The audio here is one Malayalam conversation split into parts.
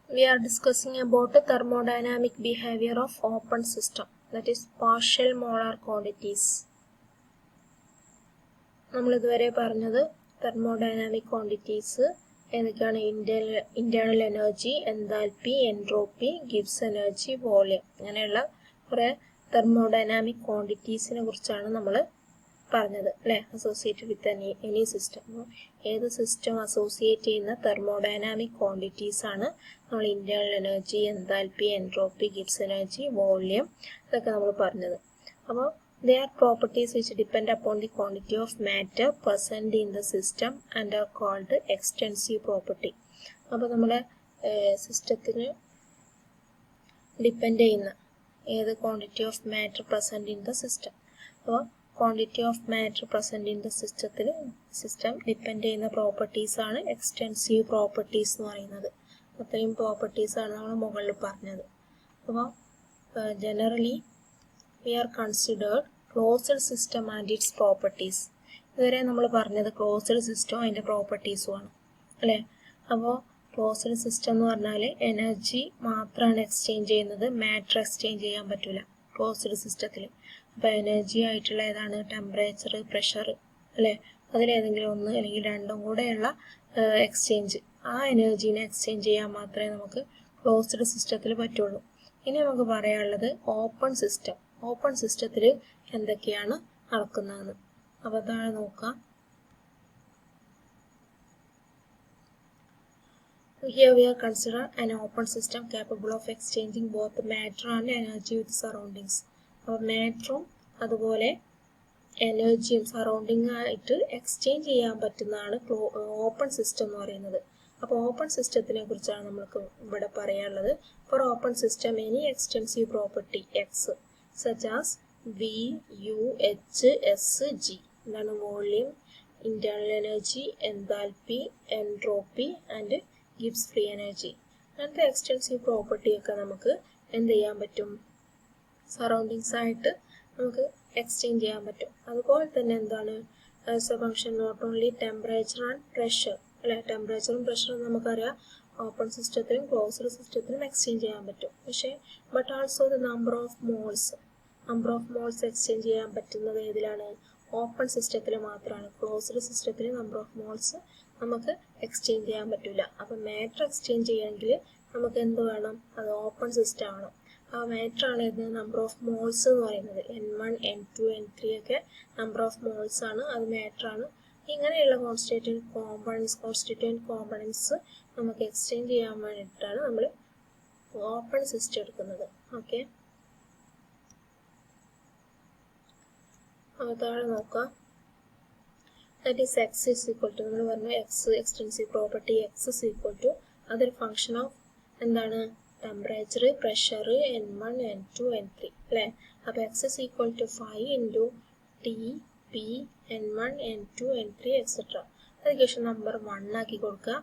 We are discussing about the thermodynamic behavior of open system, that is partial molar quantities. നമ്മൾ ഇതുവരെ പറഞ്ഞത് thermodynamic quantities ഏതൊക്കെയാണ്? internal energy, enthalpy, entropy, Gibbs energy, volume. അങ്ങനെയുള്ള കുറേ thermodynamic quantitiesനെ കുറിച്ചാണ് നമ്മൾ പറഞ്ഞത് അല്ലേ? Associated with any system. ഏത് സിസ്റ്റം അസോസിയേറ്റ് ചെയ്യുന്ന തെർമോഡൈനാമിക് ക്വാണ്ടിറ്റീസ് ആണ് നമ്മൾ internal energy, enthalpy, entropy, Gibbs energy, volume ഇതൊക്കെ നമ്മൾ പറഞ്ഞത്. അപ്പോൾ they are properties which depend upon the quantity of matter present in the system and are called extensive property. അപ്പോൾ നമ്മുടെ സിസ്റ്റത്തിന് ഡിപ്പെൻഡ് ചെയ്യുന്ന ഏത് quantity of matter present in the system. അപ്പോൾ quantity of matter present in the system depend ചെയ്യുന്ന പ്രോപ്പർട്ടീസ് ആണ് എക്സ്റ്റെൻസീവ് പ്രോപ്പർട്ടീസ് എന്ന് പറയുന്നത്. അത്രയും പ്രോപ്പർട്ടീസ് ആണ് നമ്മൾ മുകളിൽ പറഞ്ഞത്. അപ്പോൾ generally we are considered closed system and it's properties. ഇതുവരെ നമ്മൾ പറഞ്ഞത് ക്ലോസ്ഡ് സിസ്റ്റവും അതിൻ്റെ പ്രോപ്പർട്ടീസും ആണ് അല്ലേ? അപ്പോൾ ക്ലോസ്ഡ് സിസ്റ്റം എന്ന് പറഞ്ഞാൽ എനർജി മാത്രമാണ് എക്സ്ചേഞ്ച് ചെയ്യുന്നത്, മാറ്റർ എക്സ്ചേഞ്ച് ചെയ്യാൻ പറ്റില്ല ക്ലോസ്ഡ് സിസ്റ്റത്തിൽ. അപ്പോൾ എനർജി ആയിട്ടുള്ള ഏതാണ്? ടെമ്പറേച്ചർ, പ്രഷർ അല്ലേ? അതിലേതെങ്കിലും ഒന്ന് അല്ലെങ്കിൽ രണ്ടും കൂടെയുള്ള എക്സ്ചേഞ്ച്, ആ എനർജീനെ എക്സ്ചേഞ്ച് ചെയ്യാൻ മാത്രമേ നമുക്ക് ക്ലോസ്ഡ് സിസ്റ്റത്തിൽ പറ്റുള്ളൂ. ഇനി നമുക്ക് പറയാനുള്ളത് ഓപ്പൺ സിസ്റ്റം. ഓപ്പൺ സിസ്റ്റത്തിൽ എന്തൊക്കെയാണ് നടക്കുന്നതെന്ന്. അപ്പോൾ അതാണ് നോക്കാം. Here we are consider an open system capable of exchanging both matter and energy with surroundings. അപ്പോൾ മാറ്ററും അതുപോലെ എനർജിയും സറൗണ്ടിങ് ആയിട്ട് എക്സ്ചേഞ്ച് ചെയ്യാൻ പറ്റുന്നതാണ് ഓപ്പൺ സിസ്റ്റം എന്ന് പറയുന്നത്. അപ്പോൾ ഓപ്പൺ സിസ്റ്റത്തിനെ കുറിച്ചാണ് നമുക്ക് ഇവിടെ പറയാനുള്ളത്. For open system any extensive property x such as V, U, H, S, G എന്താണ്? Volume, internal energy, enthalpy, entropy and Gibbs free energy. അങ്ങനത്തെ എക്സ്റ്റെൻസീവ് പ്രോപ്പർട്ടിയൊക്കെ നമുക്ക് എന്ത് ചെയ്യാൻ പറ്റും? സറൗണ്ടിങ്സ് ആയിട്ട് നമുക്ക് എക്സ്ചേഞ്ച് ചെയ്യാൻ പറ്റും. അതുപോലെ തന്നെ എന്താണ്? As a function not only temperature and pressure അല്ലെ? ടെമ്പറേച്ചറും പ്രഷറും നമുക്കറിയാം ഓപ്പൺ സിസ്റ്റത്തിലും ക്ലോസ്ഡ് സിസ്റ്റത്തിലും എക്സ്ചേഞ്ച് ചെയ്യാൻ പറ്റും. പക്ഷേ but also the number of moles exchange ചെയ്യാൻ പറ്റുന്നത് ഏതിലാണ്? ഓപ്പൺ സിസ്റ്റത്തിൽ മാത്രമാണ്. ക്ലോസ്ഡ് സിസ്റ്റത്തിൽ നമ്പർ ഓഫ് മോൾസ് നമുക്ക് എക്സ്ചേഞ്ച് ചെയ്യാൻ പറ്റില്ല. അപ്പം മാറ്റർ എക്സ്ചേഞ്ച് ചെയ്യണമെങ്കിൽ നമുക്ക് എന്ത് വേണം? അത് ഓപ്പൺ സിസ്റ്റം ആണ്. ആ മാറ്റർ ആണ് ഇത് നമ്പർ ഓഫ് മോൾസ് എന്ന് പറയുന്നത്. N1, N2, N3 ഒക്കെ നമ്പർ ഓഫ് മോൾസ് ആണ്, അത് മാറ്റർ ആണ്. ഇങ്ങനെയുള്ള കോൺസ്റ്റിറ്റ്യൂന്റ് കോമ്പണൻസ് നമുക്ക് എക്സ്ചേഞ്ച് ചെയ്യാൻ വേണ്ടിയിട്ടാണ് നമ്മൾ ഓപ്പൺ സിസ്റ്റം എടുക്കുന്നത്. ഓക്കെ, താഴെ നോക്കാം. That is x is equal to, നമ്മൾ പറഞ്ഞു x extensive property x is equal to അതൊരു ഫംഗ്ഷൻ ഓഫ് എന്താണ്? Temperature, pressure, N1, N2, N3 അല്ലേ? അപ്പോൾ x is equal to 5 into t p N1, N2, N3 etcetera. അതിനുശേഷം നമ്പർ 1 ആക്കി കൊടുക്കുക.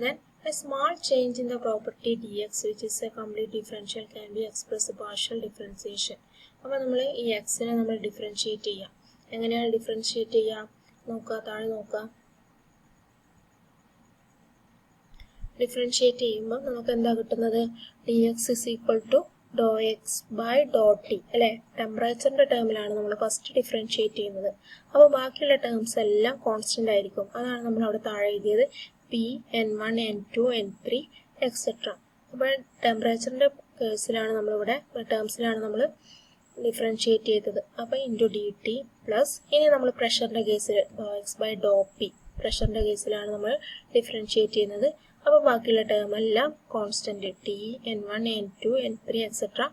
Then a small change in the property d x which is a complete differential can be express partial differentiation. അപ്പോൾ നമ്മൾ ഈ എക്സിനെ നമ്മൾ ഡിഫറൻഷിയേറ്റ് ചെയ്യാം. എങ്ങനെയാണ് ഡിഫറൻഷിയേറ്റ് ചെയ്യുക? നോക്കുക, താഴെ നോക്കുക. ഡിഫറൻഷിയേറ്റ് ചെയ്യുമ്പോൾ നമുക്ക് എന്താ കിട്ടുന്നത്? D x is equal to ഡോ എക്സ് ബൈ ഡോ ടി അല്ലേ? ടെമ്പറേച്ചറിൻ്റെ ടേമിലാണ് നമ്മൾ ഫസ്റ്റ് ഡിഫറൻഷിയേറ്റ് ചെയ്യുന്നത്. അപ്പോൾ ബാക്കിയുള്ള ടേംസ് എല്ലാം കോൺസ്റ്റൻ്റ് ആയിരിക്കും. അതാണ് നമ്മൾ അവിടെ താഴെ എഴുതിയത് P N1, N2, N3 etcetera. അപ്പോൾ ടെമ്പറേച്ചറിൻ്റെ കേസിലാണ് നമ്മളിവിടെ ടേംസിലാണ് നമ്മൾ ഡിഫറൻഷിയേറ്റ് ചെയ്തത്. അപ്പോൾ ഇൻറ്റു ഡി ടി പ്ലസ് ഇനി നമ്മൾ പ്രഷറിൻ്റെ കേസിൽ ഡോ എക്സ് ബൈ ഡോ പി പ്രഷറിൻ്റെ കേസിലാണ് നമ്മൾ ഡിഫറൻഷിയേറ്റ് ചെയ്യുന്നത്. അപ്പോൾ ബാക്കിയുള്ള ടേം എല്ലാം constant. T N1, N2, N3 etcetera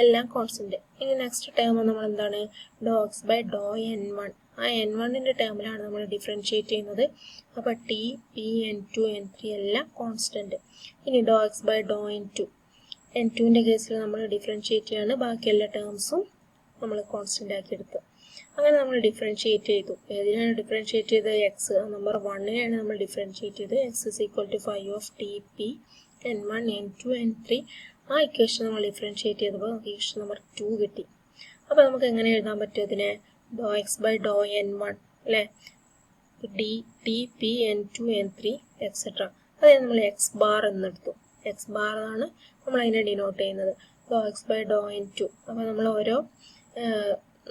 എല്ലാം കോൺസ്റ്റൻറ്റ്. ഇനി നെക്സ്റ്റ് ടേം നമ്മൾ എന്താണ്? ഡോ എക്സ് ബൈ ഡോ N1. ആ N1ൻ്റെ ടേമിലാണ് നമ്മൾ ഡിഫറൻഷിയേറ്റ് ചെയ്യുന്നത്. അപ്പോൾ ടി പി N2, N3 എല്ലാം കോൺസ്റ്റൻറ്റ്. ഇനി ഡോ എക്സ് ബൈ ഡോ N2ൻ്റെ കേസിൽ നമ്മൾ ഡിഫറൻഷിയേറ്റ് ചെയ്യാണ്. ബാക്കി എല്ലാ ടേംസും നമ്മൾ കോൺസ്റ്റൻ്റ് ആക്കി എടുത്തു. അങ്ങനെ നമ്മൾ ഡിഫറൻഷിയേറ്റ് ചെയ്തു. ഏതിനാണ് ഡിഫറൻഷിയേറ്റ് ചെയ്തത്? എക്സ് നമ്പർ 1നെയാണ് നമ്മൾ ഡിഫറൻഷിയേറ്റ് ചെയ്തത്. X is equal to 5 of t p N1, N2, N3. ആ ഇക്വേഷൻ നമ്മൾ ഡിഫറൻഷിയേറ്റ് ചെയ്തപ്പോൾ നമുക്ക് ഇക്വേഷൻ നമ്പർ 2 കിട്ടി. അപ്പോൾ നമുക്ക് എങ്ങനെ എഴുതാൻ പറ്റും ഇതിനെ? ഡോ എക്സ് ബൈ ഡോ N1 അല്ലേ? D t p N2, N3 etcetera. അതായത് നമ്മൾ എക്സ് ബാർ എന്നെടുത്തു. എക്സ് ബാർ ആണ് നമ്മൾ അതിനെ ഡിനോട്ട് ചെയ്യുന്നത്. Do x by do n two. അപ്പോൾ നമ്മൾ ഓരോ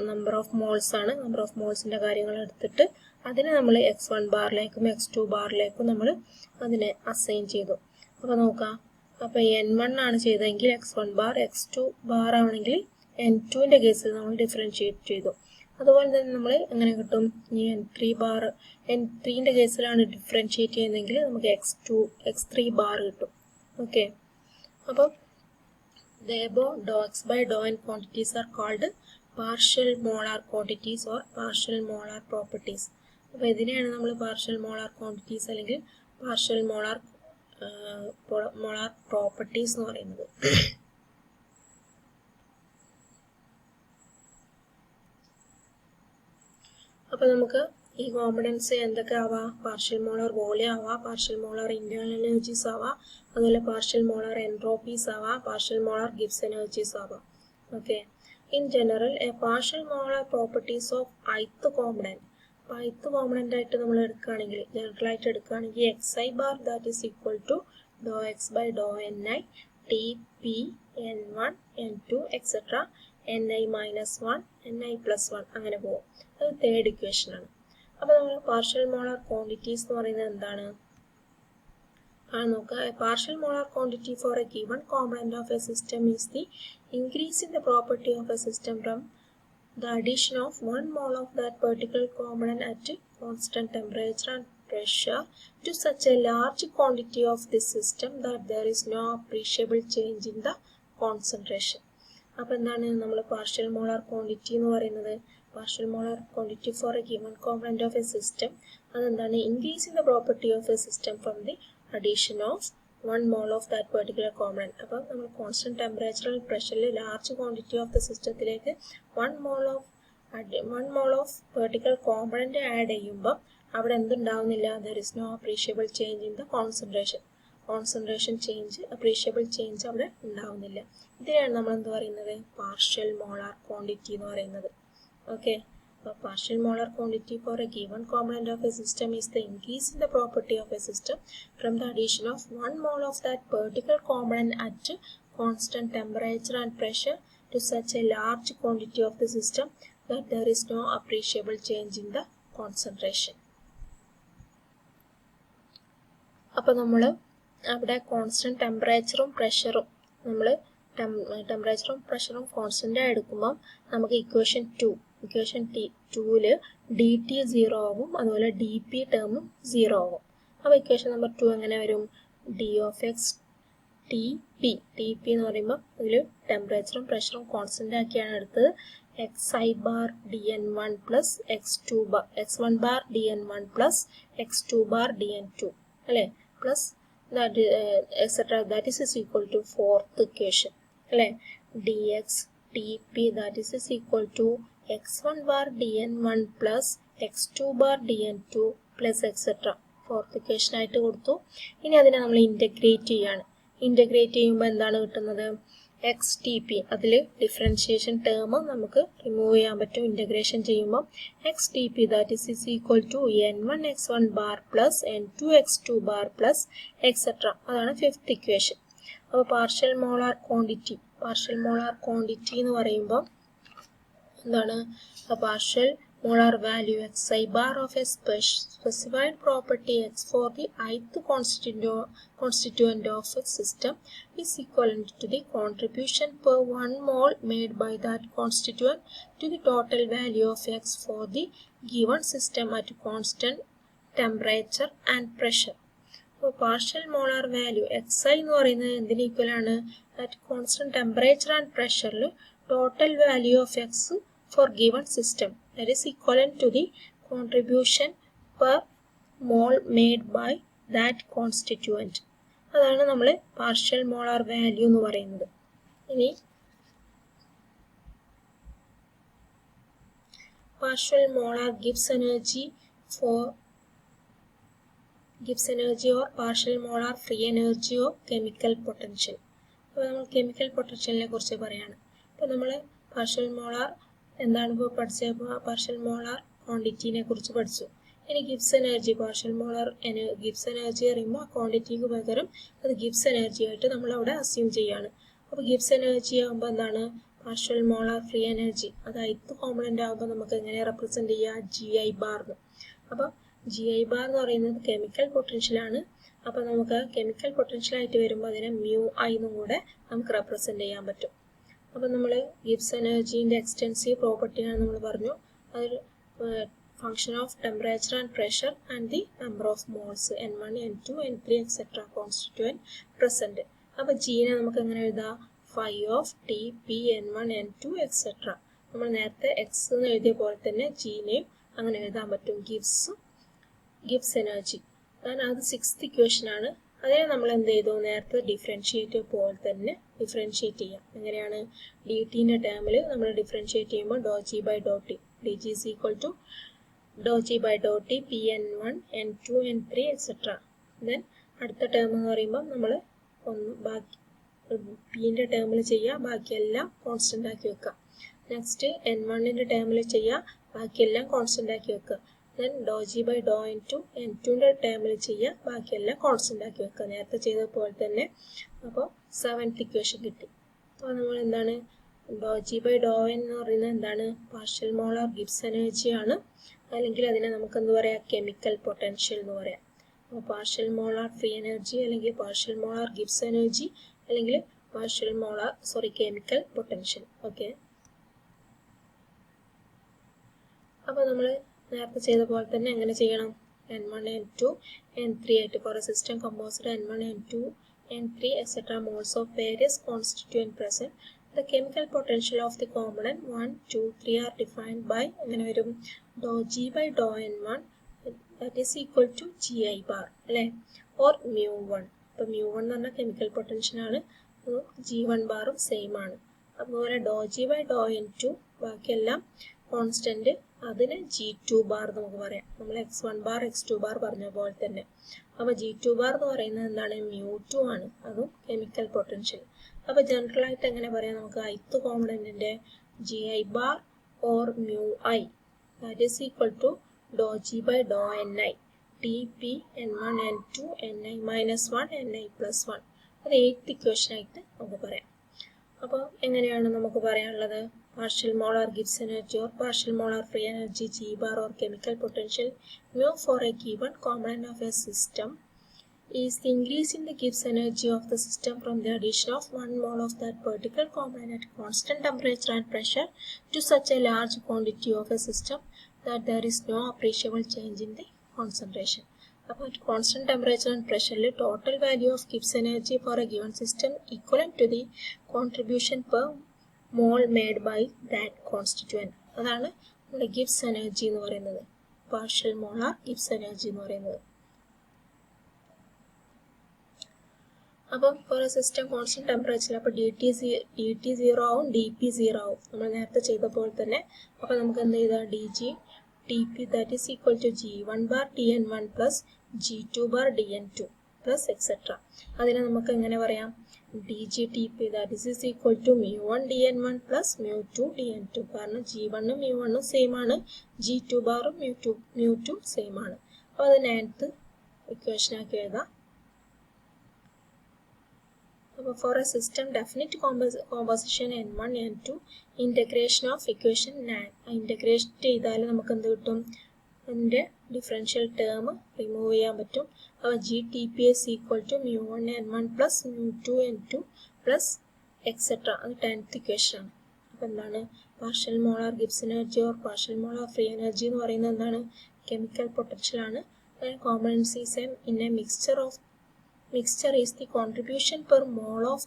നമ്പർ ഓഫ് മോൾസ് ആണ്, നമ്പർ ഓഫ് മോൾസിൻ്റെ കാര്യങ്ങൾ എടുത്തിട്ട് അതിനെ നമ്മൾ x1 ബാറിലേക്കും x2 ബാറിലേക്കും നമ്മൾ അതിനെ അസൈൻ ചെയ്തു. അപ്പോൾ നോക്കാം, അപ്പോൾ n1 ആണ് ചെയ്തതെങ്കിൽ x1 ബാർ, x2 ബാർ ആണെങ്കിൽ n2ൻ്റെ കേസിൽ നമ്മൾ ഡിഫറൻഷിയേറ്റ് ചെയ്തു. അതുപോലെ തന്നെ നമ്മൾ എങ്ങനെ കിട്ടും, ഈ n3ൻ്റെ കേസിലാണ് ഡിഫറൻഷിയേറ്റ് ചെയ്യുന്നതെങ്കിൽ നമുക്ക് x3 ബാർ കിട്ടും. ഓക്കെ, അപ്പോൾ therefore dou x by dou n quantities are called partial molar quantities or partial molar properties. അപ്പോൾ ഇതിനെയാണ് നമ്മൾ പാർഷ്യൽ മോളാർ ക്വാണ്ടിറ്റീസ് അല്ലെങ്കിൽ പാർഷ്യൽ മോളാർ പ്രോപ്പർട്ടീസ് എന്ന് പറയുന്നത്. അപ്പോൾ നമുക്ക് ഈ കോമ്പണൻസ് എന്തൊക്കെ ആവാം, പാർഷ്യൽ മോളാർ വോളിയം ആവാം, പാർഷ്യൽ മോളാർ ഇന്റേണൽ എനർജീസ് ആവാം, അതുപോലെ പാർഷ്യൽ മോളാർ എൻട്രോപ്പീസ് ആവാം, പാർഷ്യൽ മോളാർ ഗിബ്സ് എനർജീസ് ആവാം. Okay, in general a partial molar properties of ith component. അപ്പോൾ ith കോമ്പണൻ്റ് ആയിട്ട് നമ്മൾ എടുക്കുകയാണെങ്കിൽ, ജനറലായിട്ട് എടുക്കുകയാണെങ്കിൽ xi bar that is equal to ഡോ എക്സ് ബൈ ഡോ ni t p n1 n2 etcetera ni minus 1 ni plus 1 അങ്ങനെ പോകും. അത് തേർഡ് ഇക്വേഷൻ ആണ്. അപ്പോൾ നമ്മൾ പാർഷ്യൽ മോളാർ ക്വാണ്ടിറ്റീസ് എന്ന് പറയുന്നത് എന്താണ് നോക്കുക. A partial molar quantity for a given component of a system is the increase in the property of a system from the addition of 1 mole of that particular component at constant temperature and pressure to such a large quantity of this system that there is no appreciable change in the concentration. അപ്പോൾ എന്താണ് നമ്മൾ പാർഷ്യൽ മോളാർ ക്വാണ്ടിറ്റി എന്ന് പറയുന്നത്? Partial molar quantity for a given component of a system, അതെന്താണ്? Increase in the property of a system from the addition of 1 mole of that particular component. അപ്പോൾ നമ്മൾ കോൺസ്റ്റന്റ് ടെമ്പറേച്ചറിൽ പ്രഷറിൽ ലാർജ് ക്വാണ്ടിറ്റി ഓഫ് ദ സിസ്റ്റത്തിലേക്ക് 1 mole ഓഫ് പെർട്ടിക്കുലർ കോമ്പണന്റ് ആഡ് ചെയ്യുമ്പോൾ അവിടെ എന്തുണ്ടാവുന്നില്ല? There is no appreciable change in the concentration change, appreciable change അവിടെ ഉണ്ടാവുന്നില്ല. ഇതിനാണ് നമ്മൾ എന്ത് പറയുന്നത്? പാർഷ്യൽ മോളാർ ക്വാണ്ടിറ്റി എന്ന് പറയുന്നത്. Okay, partial molar quantity for a given component of a system is the increase in the property of a system from the addition of 1 mole of that particular component at constant temperature and pressure to such a large quantity of the system that there is no appreciable change in the concentration. അപ്പോൾ നമ്മൾ അവിടെ കോൺസ്റ്റന്റ് ടെമ്പറേച്ചറും പ്രഷറും നമ്മൾ ടെമ്പറേച്ചറും പ്രഷറും കോൺസ്റ്റന്റ് ആയി എടുക്കുമ്പോൾ നമുക്ക് ഇക്വേഷൻ 2ൽ ഡി ടി 0 ആവും, അതുപോലെ ഡി പി ടേമും 0 ആവും. അപ്പോൾ ഇക്വേഷൻ നമ്പർ 2 എങ്ങനെ വരും? D of x t p എന്ന് പറയുമ്പോൾ അതിൽ ടെമ്പറേച്ചറും പ്രഷറും കോൺസ്റ്റന്റ് ആക്കിയാണ് എടുത്തത്. xi bar d n 1 plus x1 bar d n 1 plus x2 bar d n 2 അല്ലേ, plus etcetera that is equal to fourth equation അല്ലേ, d x t p that is equal to x1 bar dn1 plus x2 bar dn2 plus etc. Fourth equation ആയിട്ട് കൊടുത്തു. ഇനി അതിനെ നമ്മൾ ഇൻ്റഗ്രേറ്റ് ചെയ്യാണ്. ഇൻ്റഗ്രേറ്റ് ചെയ്യുമ്പോൾ എന്താണ് കിട്ടുന്നത്? എക്സ് ടി പി, അതിൽ ഡിഫറൻഷിയേഷൻ ടേം നമുക്ക് റിമൂവ് ചെയ്യാൻ പറ്റും ഇൻ്റഗ്രേഷൻ ചെയ്യുമ്പോൾ. X t p that is equal to n1 x1 bar plus n2 x2 bar plus etcetera. അതാണ് ഫിഫ്ത്ത് ഇക്വേഷൻ. അപ്പോൾ പാർഷ്യൽ മോളാർ ക്വാണ്ടിറ്റി എന്ന് പറയുമ്പോൾ എന്താണ്? Partial molar value xi bar of a specified property x for the ith constituent of a system is equivalent to the contribution per 1 mole made by that constituent to the total value of x for the given system at constant temperature and pressure. അപ്പോൾ പാർഷ്യൽ മോളാർ വാല്യൂ xi എന്ന് പറയുന്നത് എന്തിന് ഈക്വൽ ആണ്? അറ്റ് കോൺസ്റ്റന്റ് ടെമ്പറേച്ചർ ആൻഡ് പ്രഷറിൽ total value of x for given system, that is equivalent to the contribution per mole made by that constituent. അതാണ് നമ്മൾ പാർഷ്യൽ മോളാർ വാല്യൂ എന്ന് പറയുന്നത്. ഇനി partial molar Gibbs energy or partial molar free energy or chemical potential. അപ്പോൾ നമ്മൾ കെമിക്കൽ പൊട്ടൻഷ്യലിനെ കുറിച്ച് പറയാണ്. അപ്പോൾ നമ്മൾ പാർഷ്യൽ മോളാർ എന്താണ് ഇപ്പോൾ പഠിച്ചപ്പോൾ പാർഷ്യൽ മോളാർ ക്വാണ്ടിറ്റീനെ കുറിച്ച് പഠിച്ചു. ഇനി Gibbs energy partial molar Gibbs energy അറിയുമ്പോൾ ആ ക്വാണ്ടിറ്റിക്ക് പകരം അത് ഗിബ്സ് എനർജി ആയിട്ട് നമ്മൾ അവിടെ അസ്യൂം ചെയ്യാണ്. അപ്പോൾ ഗിബ്സ് എനർജി ആകുമ്പോൾ എന്താണ് പാർഷ്യൽ മോളാർ ഫ്രീ എനർജി, അത് ith കോമ്പണന്റ് ആകുമ്പോൾ നമുക്ക് എങ്ങനെ റെപ്രസെന്റ് ചെയ്യാം GI ബാർന്ന്. അപ്പോൾ GI ബാർ എന്ന് പറയുന്നത് കെമിക്കൽ പൊട്ടൻഷ്യലാണ്. അപ്പോൾ നമുക്ക് കെമിക്കൽ പൊട്ടൻഷ്യൽ ആയിട്ട് വരുമ്പോൾ അതിനെ μI എന്നും കൂടെ നമുക്ക് റെപ്രസെന്റ് ചെയ്യാൻ പറ്റും. അപ്പോൾ നമ്മൾ ഗിബ്സ് എനർജീൻ്റെ എക്സ്റ്റെൻസീവ് പ്രോപ്പർട്ടിയാണ് നമ്മൾ പറഞ്ഞു, അതൊരു function of temperature and pressure and the number of moles N1 N2 N3 etcetera constituent present. അപ്പോൾ ജീനെ നമുക്ക് എങ്ങനെ എഴുതാം phi of T P N1 N2 etcetera. നമ്മൾ നേരത്തെ എക്സ് എന്ന് എഴുതിയ പോലെ തന്നെ ജീനെയും അങ്ങനെ എഴുതാൻ പറ്റും, ഗിബ്സ് എനർജി. കാരണം അത് 6th ഇക്വേഷൻ ആണ്. അതിനെ നമ്മൾ എന്ത് ചെയ്തു നേരത്തെ ഡിഫറൻഷിയേറ്റ് പോലെ തന്നെ ഡിഫറൻഷിയേറ്റ് ചെയ്യാം. എങ്ങനെയാണ് ഡി ടിൻ്റെ ടേമിൽ നമ്മൾ ഡിഫറൻഷിയേറ്റ് ചെയ്യുമ്പോൾ ∂G/∂T dg is equal to ∂G/∂T Pn1 N2 N3 etcetera. Then അടുത്ത ടേം എന്ന് പറയുമ്പോൾ നമ്മൾ ബാക്കി പിൻ്റെ ടേമിൽ ചെയ്യുക, ബാക്കിയെല്ലാം കോൺസ്റ്റൻ്റ് ആക്കി വെക്കുക. നെക്സ്റ്റ് N1ൻ്റെ ടേമിൽ ചെയ്യുക, ബാക്കിയെല്ലാം കോൺസ്റ്റൻ്റ് ആക്കി വെക്കുക. ദെൻ ∂G/∂N2 N2ൻ്റെ ടേമിൽ ചെയ്യുക, ബാക്കിയെല്ലാം കോൺസ്റ്റൻ്റ് ആക്കി വെക്കുക, നേരത്തെ ചെയ്ത പോലെ തന്നെ. അപ്പോൾ 7th ഇക്വേഷൻ കിട്ടി. അപ്പോൾ നമ്മൾ എന്താണ് ∂G/∂N എന്ന് പറയുന്നത് എന്താണ് പാർഷ്യൽ മോളാർ ഗിബ്സ് എനർജിയാണ്, അല്ലെങ്കിൽ അതിനെ നമുക്ക് എന്ത് പറയാം കെമിക്കൽ പൊട്ടൻഷ്യൽ എന്ന് പറയാം. അപ്പോൾ പാർഷ്യൽ മോളാർ ഫ്രീ എനർജി അല്ലെങ്കിൽ പാർഷ്യൽ മോളാർ ഗിബ്സ് എനർജി അല്ലെങ്കിൽ കെമിക്കൽ പൊട്ടൻഷ്യൽ. ഓക്കെ, അപ്പോൾ നമ്മൾ നേരത്തെ ചെയ്ത പോലെ തന്നെ എങ്ങനെ ചെയ്യണം N1 N2 N3 ആയിട്ട് for a system composed N1 N2 N3 etcetera moles of various constituent present. The chemical potential of the component 1, 2, 3 are defined by എങ്ങനെ വരും ∂G/∂N1 that is equal to GI bar അല്ലേ, or μ1. അപ്പോൾ μ1 എന്ന് പറഞ്ഞാൽ കെമിക്കൽ പൊട്ടൻഷ്യൽ ആണ്, G1 ബാറും സെയിം ആണ്. അതുപോലെ ∂G/∂N2 ബാക്കിയെല്ലാം കോൺസ്റ്റന്റ്, അതിന് G2 ബാർ നമുക്ക് പറയാം, നമ്മൾ x1 ബാർ x2 ബാർ പറഞ്ഞ പോലെ തന്നെ. അപ്പോൾ G2 ബാർ എന്ന് പറയുന്നത് എന്താണ് μ2 ആണ്, അതും കെമിക്കൽ പൊട്ടൻഷ്യൽ. അപ്പോൾ ജനറൽ ആയിട്ട് എങ്ങനെ പറയാം നമുക്ക് ith കോമ്പണന്റിന്റെ GI bar or μI that is equal to ∂G/∂Ni Tp N1 N2 Ni minus 1 Ni plus 1. അത് 8th ഇക്വേഷൻ ആയിട്ട് നമുക്ക് പറയാം. അപ്പോൾ എങ്ങനെയാണ് നമുക്ക് പറയാനുള്ളത് partial molar Gibbs energy or partial molar free energy G bar or chemical potential mu for a given component of a system is the increase in the Gibbs energy of the system from the addition of 1 mole of that particular component at constant temperature and pressure to such a large quantity of a system that there is no appreciable change in the concentration. അപ്പോൾ at constant temperature and pressure total value of Gibbs energy for a given system equivalent to the contribution per mole made by that constituent. അതാണ് നമ്മുടെ ഗിബ്സ് എനർജി എന്ന് പറയുന്നത്, പാർഷ്യൽ മോളാർ ഗിബ്സ് എനർജി എന്ന് പറയുന്നത്. അപ്പം for a system constant temperature അപ്പോൾ dt 0 ആവും, dp 0 ആവും, നമ്മൾ നേരത്തെ ചെയ്ത പോലെ തന്നെ. അപ്പോൾ നമുക്ക് എന്ത് ചെയ്താൽ dg Tp that is equal to G1 bar Tn1 plus G2 bar Dn2 plus etc. അതിനെ നമുക്ക് എങ്ങനെ പറയാം dg Tp that is equal to μ1 Dn1 plus μ2 Dn2. കാരണം G1 μ1 സെയിം ആണ്, G2 ബാറും μ2 സെയിം ആണ്. അപ്പോൾ അത് 9th ഇക്വേഷൻ ആക്കി എഴുതാം. അപ്പോൾ for a system definite composition N1 N2 integration of equation 9 integration ചെയ്താൽ നമുക്ക് എന്ത് കിട്ടും, അതിൻ്റെ ഡിഫറൻഷ്യൽ ടേം റിമൂവ് ചെയ്യാൻ പറ്റും. അപ്പോൾ Gtp is equal to μ1 N1 plus μ2 N2 plus etcetera, അത് 10th ഇക്വേഷൻ ആണ്. അപ്പോൾ എന്താണ് partial molar Gibbs energy or partial molar free energy എന്ന് പറയുന്നത് എന്താണ് കെമിക്കൽ പൊട്ടൻഷ്യൽ ആണ്. Components is in A mixture is the contribution per mole of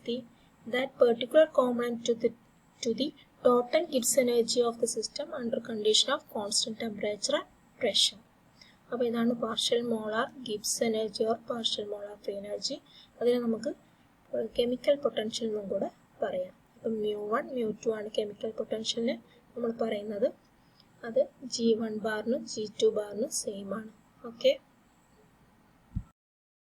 that particular component to the total Gibbs energy of the system under condition of constant temperature and pressure. അപ്പോൾ ഇതാണ് partial molar Gibbs energy or partial molar free energy. അതിനെ നമുക്ക് കെമിക്കൽ പൊട്ടൻഷ്യൽ എന്നും കൂടെ പറയാം. അപ്പം μ1 μ2 ആണ് കെമിക്കൽ പൊട്ടൻഷ്യലിന് നമ്മൾ പറയുന്നത്, അത് G1 ബാറിനും G2 ബാറിനും സെയിം ആണ്. ഓക്കെ.